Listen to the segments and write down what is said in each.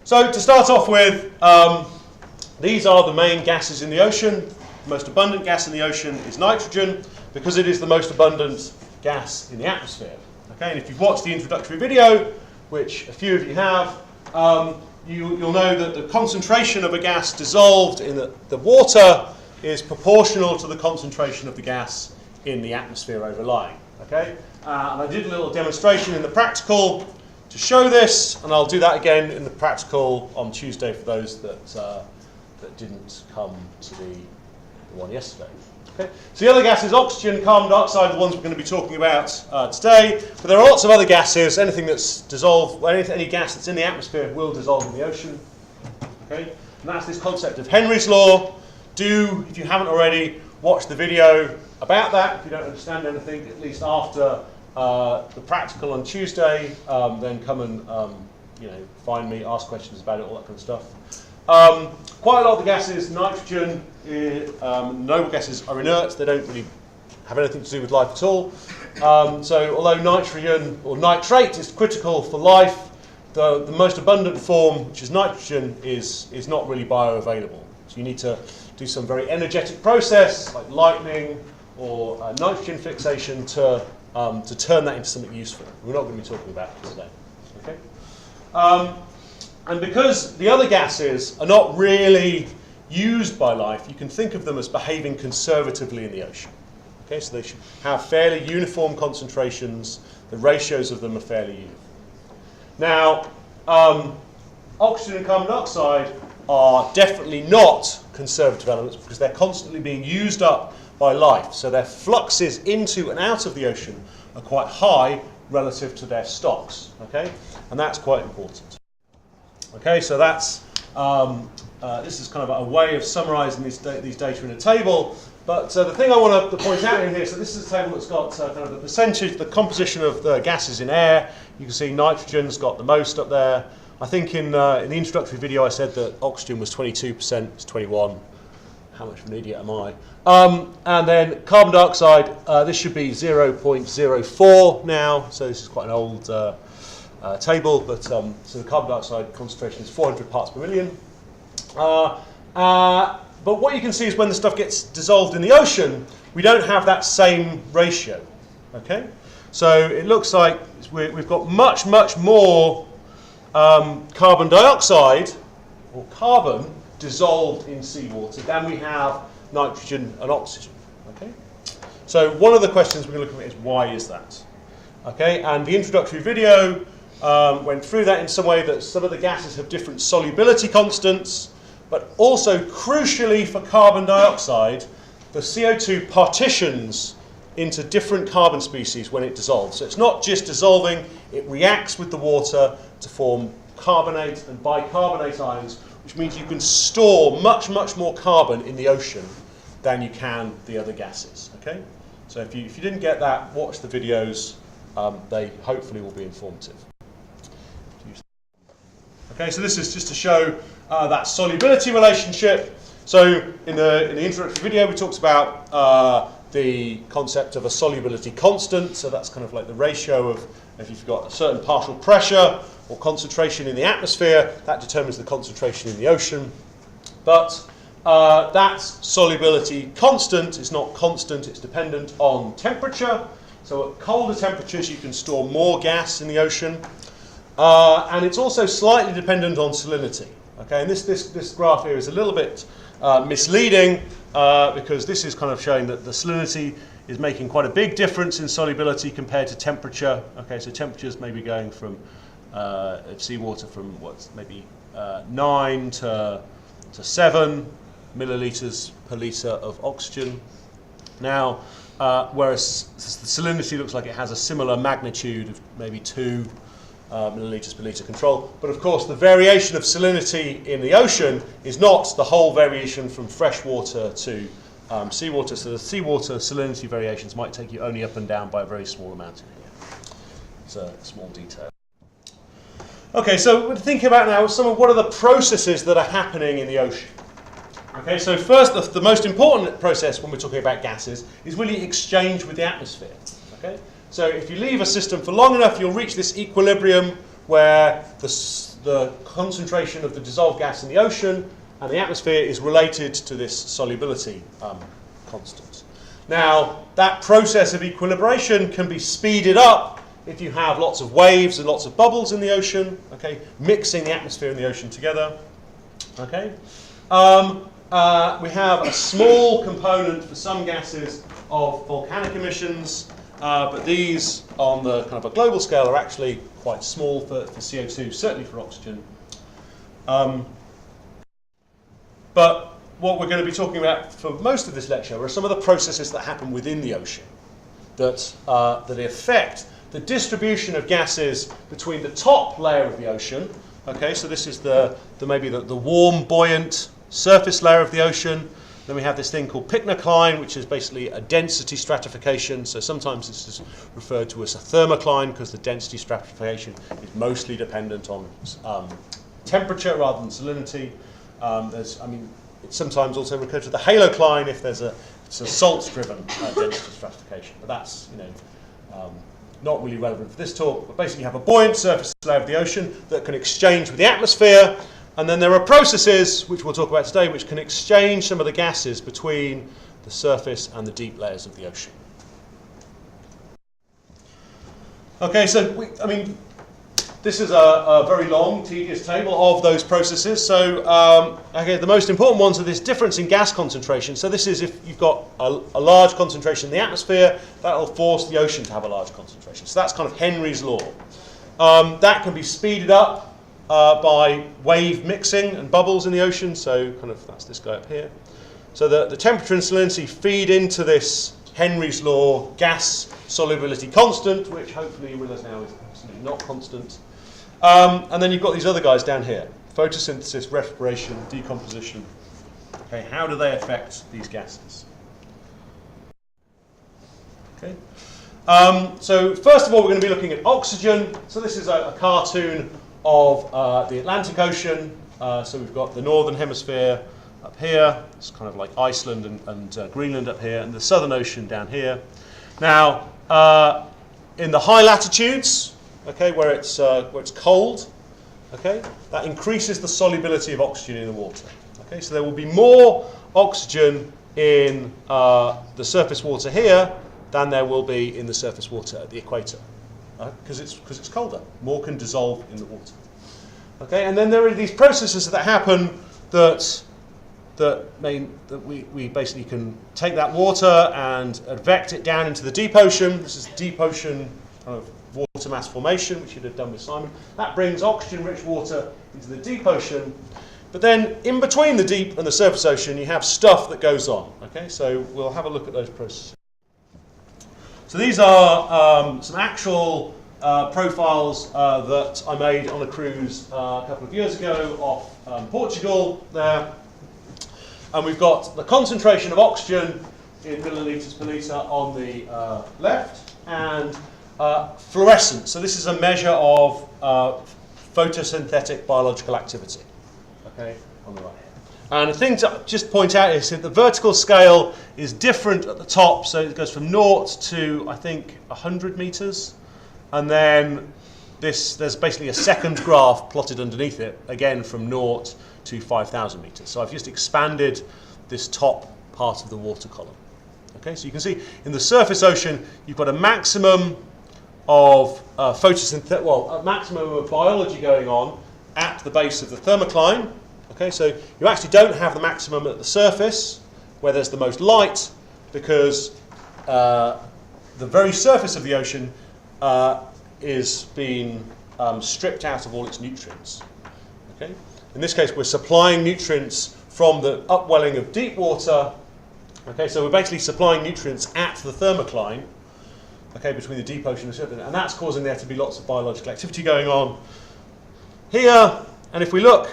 So to start off with, these are the main gases in the ocean. The most abundant gas in the ocean is nitrogen, because it is the most abundant gas in the atmosphere. Okay, and if you've watched the introductory video, which a few of you have, you'll know that the concentration of a gas dissolved in the water is proportional to the concentration of the gas in the atmosphere overlying. Okay, and I did a little demonstration in the practical to show this, and I'll do that again in the practical on Tuesday for those that didn't come to the one yesterday. Okay. So the other gases, oxygen, carbon dioxide, the ones we're going to be talking about today. But there are lots of other gases. Anything that's dissolved, any gas that's in the atmosphere will dissolve in the ocean. Okay. And that's this concept of Henry's law. Do, if you haven't already, watch the video about that. If you don't understand anything, at least after the practical on Tuesday, then come and find me, ask questions about it, all that kind of stuff. Quite a lot of the gases, nitrogen, noble gases are inert. They don't really have anything to do with life at all. So although nitrogen or nitrate is critical for life, the most abundant form, which is nitrogen, is not really bioavailable. So you need to do some very energetic process like lightning or nitrogen fixation to turn that into something useful. We're not going to be talking about it today. Okay? And because the other gases are not really used by life, you can think of them as behaving conservatively in the ocean. Okay, so they should have fairly uniform concentrations. The ratios of them are fairly uniform. Now, oxygen and carbon dioxide are definitely not conservative elements because they're constantly being used up by life. So their fluxes into and out of the ocean are quite high relative to their stocks. Okay, and that's quite important. Okay, so that's this is kind of a way of summarising these data in a table. But the thing I want to point out in here, so this is a table that's got kind of the percentage, the composition of the gases in air. You can see nitrogen's got the most up there. I think in the introductory video I said that oxygen was 22%, it's 21%. How much of an idiot am I? And then carbon dioxide, this should be 0.04 now, so this is quite an old table, but so the carbon dioxide concentration is 400 parts per million. But what you can see is when the stuff gets dissolved in the ocean, we don't have that same ratio. Okay, so it looks like we've got much more carbon dioxide or carbon dissolved in seawater than we have nitrogen and oxygen. Okay, so one of the questions we're going to look at is why is that? Okay, and the introductory video went through that in some way that some of the gases have different solubility constants, but also crucially for carbon dioxide, the CO2 partitions into different carbon species when it dissolves. So it's not just dissolving, it reacts with the water to form carbonate and bicarbonate ions, which means you can store much more carbon in the ocean than you can the other gases. Okay? So if you didn't get that, watch the videos. They hopefully will be informative. Okay, so this is just to show that solubility relationship. So in the introductory video, we talked about the concept of a solubility constant. So that's kind of like the ratio of if you've got a certain partial pressure or concentration in the atmosphere, that determines the concentration in the ocean. But that solubility constant is not constant, it's dependent on temperature. So at colder temperatures, you can store more gas in the ocean. And it's also slightly dependent on salinity. Okay, and this graph here is a little bit misleading because this is kind of showing that the salinity is making quite a big difference in solubility compared to temperature. Okay, so temperatures may be going from seawater from maybe 9 to 7 milliliters per litre of oxygen. Now, whereas the salinity looks like it has a similar magnitude of maybe 2 milliliters per litre control. But of course, the variation of salinity in the ocean is not the whole variation from freshwater to seawater. So the seawater salinity variations might take you only up and down by a very small amount in here. It's a small detail. Okay, so we're thinking about now what are the processes that are happening in the ocean. Okay, so first, the most important process when we're talking about gases is really exchange with the atmosphere. Okay, so if you leave a system for long enough, you'll reach this equilibrium where the concentration of the dissolved gas in the ocean and the atmosphere is related to this solubility constant. Now, that process of equilibration can be speeded up if you have lots of waves and lots of bubbles in the ocean, okay, mixing the atmosphere and the ocean together. Okay. We have a small component for some gases of volcanic emissions, but these on the kind of a global scale are actually quite small for CO2, certainly for oxygen. But what we're going to be talking about for most of this lecture are some of the processes that happen within the ocean that affect the distribution of gases between the top layer of the ocean. Okay, so this is maybe the warm, buoyant surface layer of the ocean. Then we have this thing called pycnocline, which is basically a density stratification. So sometimes this is referred to as a thermocline because the density stratification is mostly dependent on temperature rather than salinity. It's sometimes also referred to the halocline if it's a salt-driven density stratification. But that's not really relevant for this talk. But basically, you have a buoyant surface layer of the ocean that can exchange with the atmosphere. And then there are processes, which we'll talk about today, which can exchange some of the gases between the surface and the deep layers of the ocean. Okay, so this is a very long, tedious table of those processes. So, the most important ones are this difference in gas concentration. So this is if you've got a large concentration in the atmosphere, that will force the ocean to have a large concentration. So that's kind of Henry's law. That can be speeded up by wave mixing and bubbles in the ocean. So that's this guy up here. So the temperature and salinity feed into this Henry's law gas solubility constant, which hopefully you realize now is absolutely not constant. And then you've got these other guys down here: photosynthesis, respiration, decomposition. Okay, how do they affect these gases? Okay. So first of all, we're going to be looking at oxygen. So this is a cartoon of the Atlantic Ocean. So we've got the northern hemisphere up here. It's kind of like Iceland and Greenland up here, and the Southern Ocean down here. Now, in the high latitudes, okay, where it's cold, okay, that increases the solubility of oxygen in the water. Okay, so there will be more oxygen in the surface water here than there will be in the surface water at the equator, because it's colder. More can dissolve in the water. Okay, and then there are these processes that happen that we basically can take that water and advect it down into the deep ocean. This is deep ocean kind of water mass formation, which you'd have done with Simon. That brings oxygen-rich water into the deep ocean. But then in between the deep and the surface ocean, you have stuff that goes on. Okay, so we'll have a look at those processes. So these are some actual profiles that I made on a cruise a couple of years ago off Portugal there. And we've got the concentration of oxygen in millilitres per litre on the left, and fluorescence. So this is a measure of photosynthetic biological activity, okay, on the right. And the thing to just point out is that the vertical scale is different at the top, so it goes from 0 to, I think, 100 metres. And then there's basically a second graph plotted underneath it, again from 0 to 5,000 metres. So I've just expanded this top part of the water column. Okay, so you can see in the surface ocean, you've got a maximum of a maximum of biology going on at the base of the thermocline. Okay, so you actually don't have the maximum at the surface, where there's the most light, because the very surface of the ocean is being stripped out of all its nutrients. Okay? In this case, we're supplying nutrients from the upwelling of deep water. Okay, so we're basically supplying nutrients at the thermocline, okay, between the deep ocean and the surface, and that's causing there to be lots of biological activity going on here. And if we look,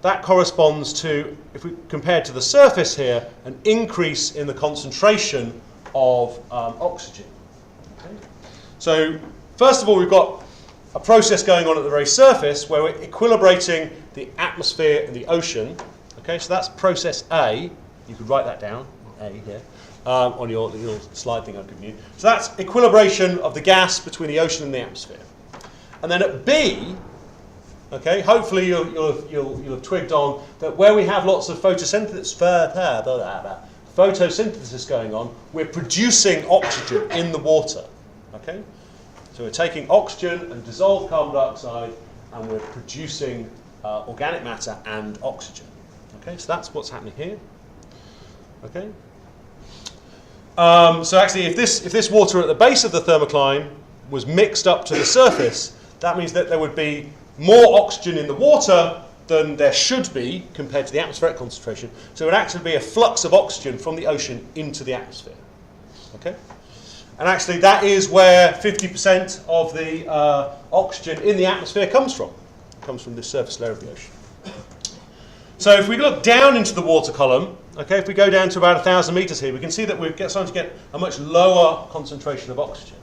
that corresponds to, if we compare to the surface here, an increase in the concentration of oxygen. Okay? So first of all, we've got a process going on at the very surface where we're equilibrating the atmosphere and the ocean. Okay, so that's process A. You could write that down, A here, on your little slide thing I've given you. So that's equilibration of the gas between the ocean and the atmosphere. And then at B, Okay, hopefully you'll have twigged on that where we have lots of photosynthesis going on, we're producing oxygen in the water. Okay, so we're taking oxygen and dissolved carbon dioxide, and we're producing organic matter and oxygen. Okay, so that's what's happening here. Okay. So actually, if this water at the base of the thermocline was mixed up to the surface, that means that there would be more oxygen in the water than there should be compared to the atmospheric concentration. So it would actually be a flux of oxygen from the ocean into the atmosphere. Okay? And actually that is where 50% of the oxygen in the atmosphere comes from. It comes from this surface layer of the ocean. So if we look down into the water column, okay, if we go down to about 1,000 meters here, we can see that we're starting to get a much lower concentration of oxygen.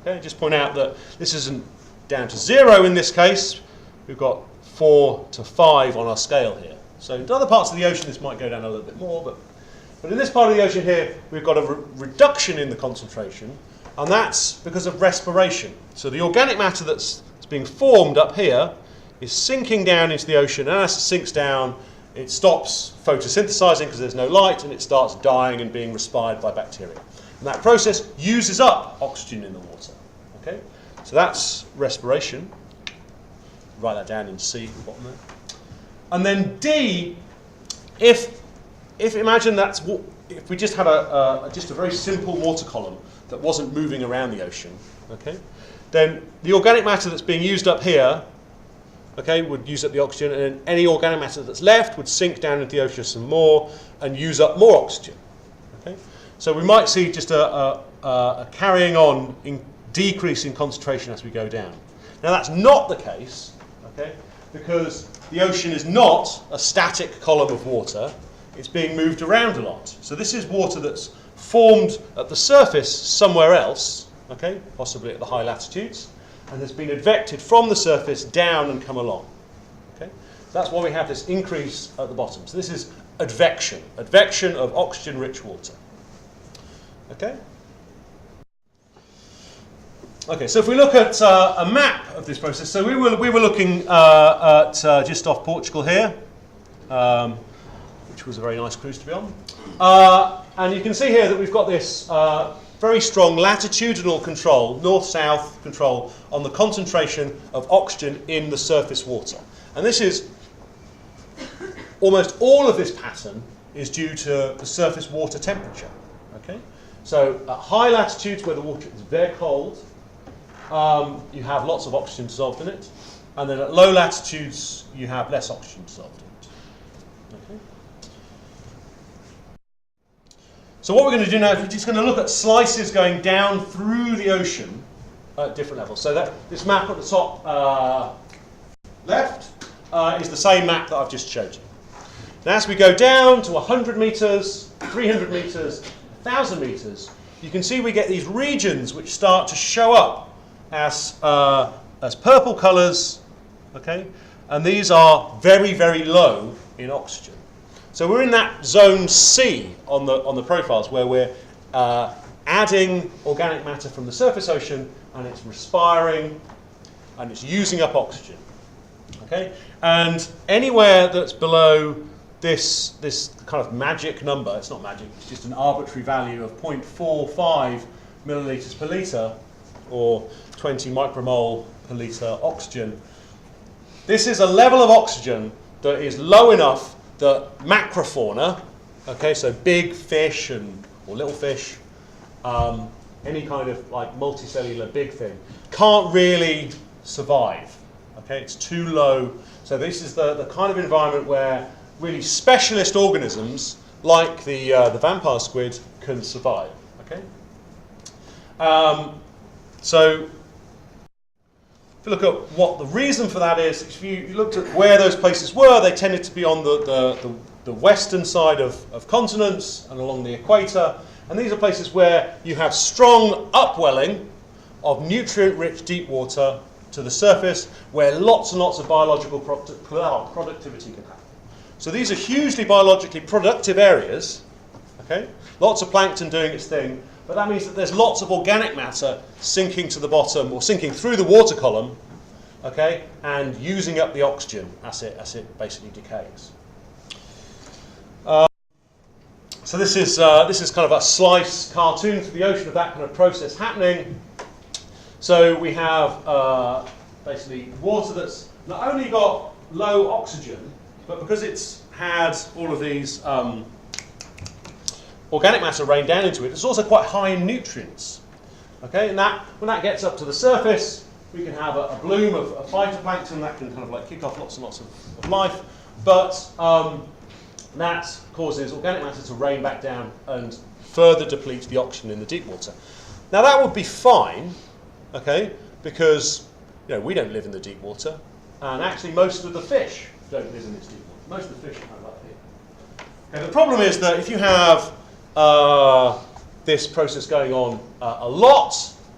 Okay, just point out that this isn't down to 0 in this case. We've got 4 to 5 on our scale here. So in other parts of the ocean, this might go down a little bit more, but in this part of the ocean here, we've got a reduction in the concentration, and that's because of respiration. So the organic matter that's being formed up here is sinking down into the ocean, and as it sinks down, it stops photosynthesizing because there's no light, and it starts dying and being respired by bacteria. And that process uses up oxygen in the water. Okay? So that's respiration. Write that down in C at the bottom there. And then D, if imagine if we just had just a very simple water column that wasn't moving around the ocean, okay, then the organic matter that's being used up here, okay, would use up the oxygen, and any organic matter that's left would sink down into the ocean some more and use up more oxygen. Okay, so we might see just a carrying on in decrease in concentration as we go down. Now that's not the case, okay, because the ocean is not a static column of water. It's being moved around a lot. So this is water that's formed at the surface somewhere else, okay, possibly at the high latitudes, and has been advected from the surface down and come along. Okay? That's why we have this increase at the bottom. So this is advection of oxygen-rich water. Okay? Okay, so if we look at a map of this process, so we were looking at just off Portugal here, which was a very nice cruise to be on. And you can see here that we've got this very strong latitudinal control, north-south control, on the concentration of oxygen in the surface water. And this is, almost all of this pattern is due to the surface water temperature. Okay? So at high latitudes where the water is very cold, you have lots of oxygen dissolved in it. And then at low latitudes, you have less oxygen dissolved in it. Okay? So what we're going to do now is we're just going to look at slices going down through the ocean at different levels. So that this map at the top left is the same map that I've just showed you. Now as we go down to 100 meters, 300 meters, 1,000 meters, you can see we get these regions which start to show up as purple colors, okay? And these are very, very low in oxygen. So we're in that zone C on the profiles where we're adding organic matter from the surface ocean, and it's respiring and it's using up oxygen. Okay? And anywhere that's below this kind of magic number, it's not magic, it's just an arbitrary value of 0.45 milliliters per litre or 20 micromole per litre oxygen. This is a level of oxygen that is low enough that macrofauna, okay, so big fish or little fish, any kind of like multicellular big thing, can't really survive. Okay, it's too low. So this is the kind of environment where really specialist organisms like the vampire squid can survive. Okay, so if you look at what the reason for that is, if you looked at where those places were, they tended to be on the western side of continents and along the equator. And these are places where you have strong upwelling of nutrient-rich deep water to the surface, where lots and lots of biological productivity can happen. So these are hugely biologically productive areas. Okay? Lots of plankton doing its thing. But that means that there's lots of organic matter sinking to the bottom or sinking through the water column okay, and using up the oxygen as it basically decays. So this is kind of a slice cartoon to the ocean of that kind of process happening. So we have basically water that's not only got low oxygen, but because it's had all of these organic matter rain down into it, it's also quite high in nutrients. Okay, and when that gets up to the surface, we can have a bloom of phytoplankton that can kind of like kick off lots and lots of life, but that causes organic matter to rain back down and further deplete the oxygen in the deep water. Now that would be fine, okay, because we don't live in the deep water, and actually most of the fish don't live in this deep water. Most of the fish are kind of up here. Okay, the problem is that if you have this process going on a lot,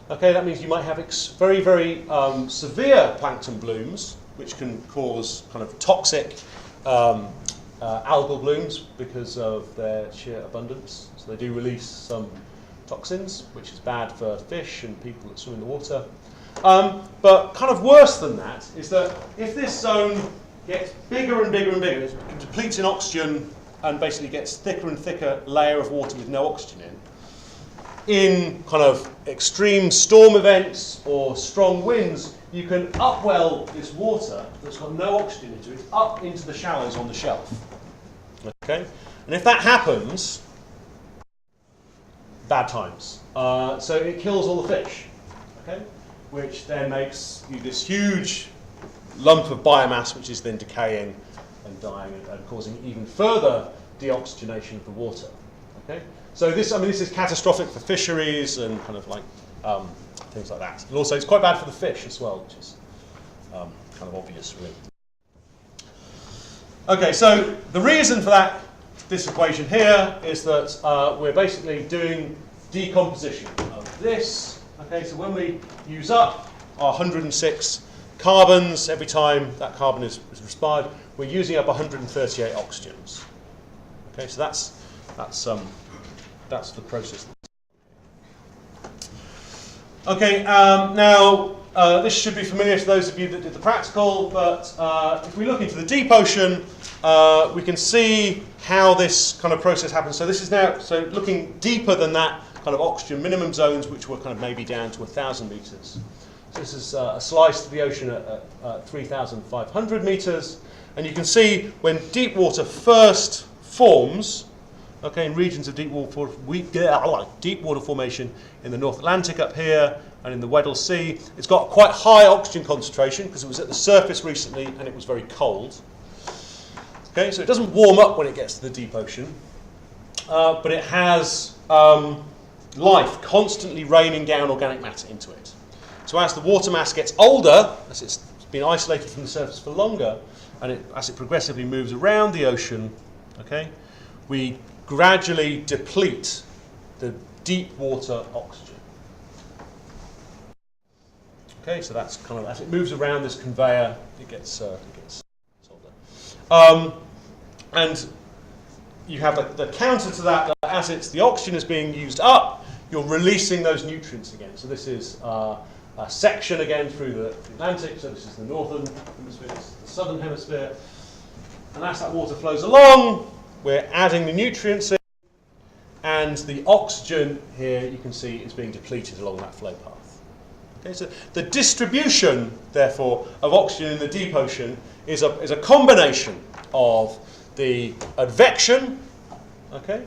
okay, that means you might have very, very severe plankton blooms, which can cause kind of toxic algal blooms because of their sheer abundance. So they do release some toxins, which is bad for fish and people that swim in the water. But kind of worse than that is that if this zone gets bigger and bigger and bigger, it depletes in oxygen and basically gets thicker and thicker layer of water with no oxygen in kind of extreme storm events or strong winds, you can upwell this water that's got no oxygen into it up into the shallows on the shelf. Okay? And if that happens, bad times. So it kills all the fish, okay? Which then makes you this huge lump of biomass which is then decaying and dying and causing even further deoxygenation of the water. Okay? So this is catastrophic for fisheries and kind of like things like that. And also it's quite bad for the fish as well, which is kind of obvious, really. Okay, so the reason for this equation here is that we're basically doing decomposition of this. Okay, so when we use up our 106 carbons, every time that carbon is respired, we're using up 138 oxygens. Okay, so that's the process. Okay, now this should be familiar to those of you that did the practical, but if we look into the deep ocean, we can see how this kind of process happens. So this is now, looking deeper than that kind of oxygen minimum zones, which were kind of maybe down to 1,000 meters. So this is a slice of the ocean at 3,500 meters, and you can see when deep water first forms, okay, in regions of deep water formation in the North Atlantic up here and in the Weddell Sea, it's got quite high oxygen concentration because it was at the surface recently and it was very cold. Okay, so it doesn't warm up when it gets to the deep ocean, but it has life constantly raining down organic matter into it. So as the water mass gets older, as it's been isolated from the surface for longer, and as it progressively moves around the ocean, okay, we gradually deplete the deep water oxygen. Okay, so that's kind of, as it moves around this conveyor, it gets older. And you have the counter to that, as the oxygen is being used up, you're releasing those nutrients again. So this is a section again through the Atlantic, so this is the northern hemisphere, this is the southern hemisphere. And as that water flows along, we're adding the nutrients in, and the oxygen here, you can see, is being depleted along that flow path. Okay, so the distribution, therefore, of oxygen in the deep ocean is a combination of the advection, okay,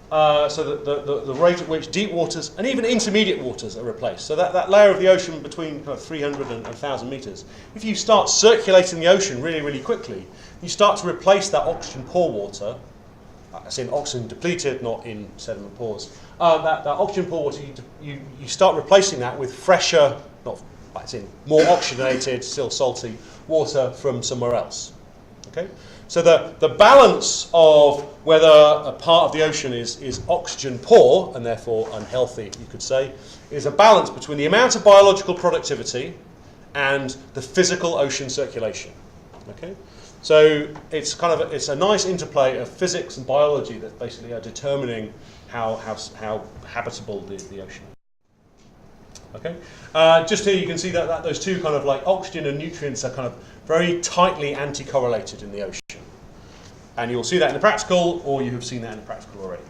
so the rate at which deep waters and even intermediate waters are replaced. So that layer of the ocean between kind of 300 and 1,000 meters, if you start circulating the ocean really, really quickly, you start to replace that oxygen poor water, as in oxygen depleted, not in sediment pores, that oxygen poor water, you start replacing that with fresher, as in more oxygenated, still salty water from somewhere else. Okay? So the balance of whether a part of the ocean is oxygen poor, and therefore unhealthy, you could say, is a balance between the amount of biological productivity and the physical ocean circulation. Okay? So it's a nice interplay of physics and biology that basically are determining how habitable the ocean is. Okay, just here you can see that those two kind of like oxygen and nutrients are kind of very tightly anti-correlated in the ocean. And you'll see that in the practical, or you have seen that in the practical already.